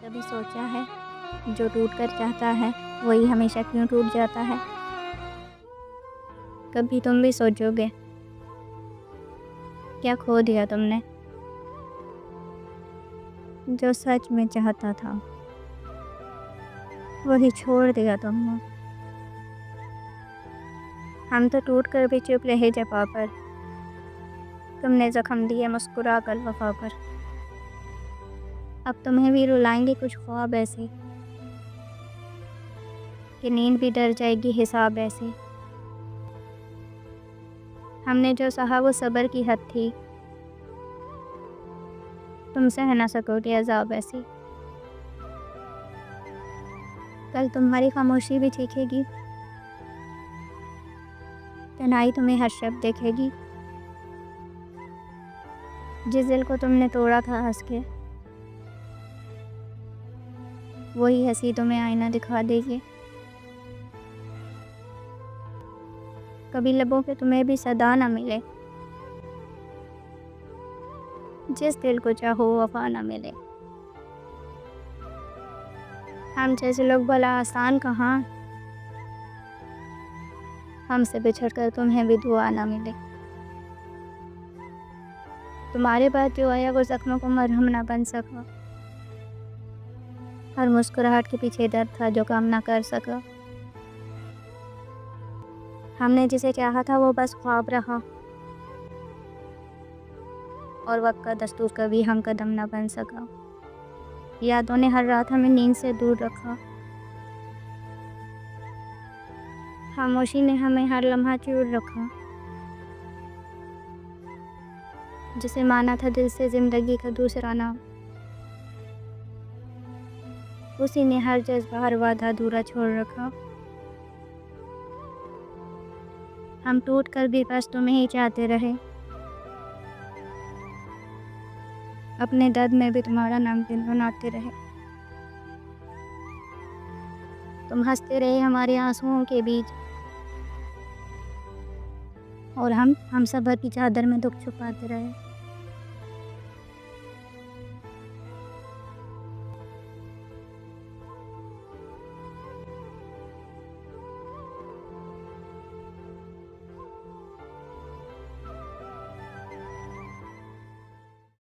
कभी सोचा है जो टूट कर चाहता है वही हमेशा क्यों टूट जाता है? कभी तुम भी सोचोगे क्या खो दिया तुमने जो सच में चाहता था वही छोड़ दिया तुमने। हम तो टूट कर भी चुप रहे जगह पर, तुमने जख्म दिए मुस्कुरा कर वफा पर। अब तुम्हें भी रुलाएंगे कुछ ख्वाब ऐसे कि नींद भी डर जाएगी हिसाब ऐसे। हमने जो सहा वो सब्र की हद थी, तुम सह ना सकोगे अज़ाब ऐसी। कल तुम्हारी खामोशी भी चीखेगी, तन्हाई तुम्हें हर शब्द देखेगी। जिस दिल को तुमने तोड़ा था हंस के, वही हंसी तुम्हें आईना दिखा देगी। कभी लबों पे तुम्हें भी सदा ना मिले, जिस दिल को चाहो वफा ना मिले। हम जैसे लोग भला आसान कहाँ, हमसे बिछड़ कर तुम्हें भी दुआ ना मिले। तुम्हारे बाद जो आया वो जख्मों को मरहम ना बन सका, हर मुस्कुराहट के पीछे दर्द था जो कम ना कर सका। हमने जिसे चाहा था वो बस ख्वाब रहा, और वक्त का दस्तूर कभी हम कदम ना बन सका। यादों ने हर रात हमें नींद से दूर रखा, खामोशी ने हमें हर लम्हा चूर रखा। जिसे माना था दिल से जिंदगी का दूसरा नाम, उसी ने हर जज्बा हर वादा अधूरा छोड़ रखा। हम टूट कर भी बस तुम्हें ही चाहते रहे, अपने दर्द में भी तुम्हारा नाम गुनगुनाते रहे। तुम हंसते रहे हमारे आंसुओं के बीच, और हम सब्र की चादर में दुख छुपाते रहे।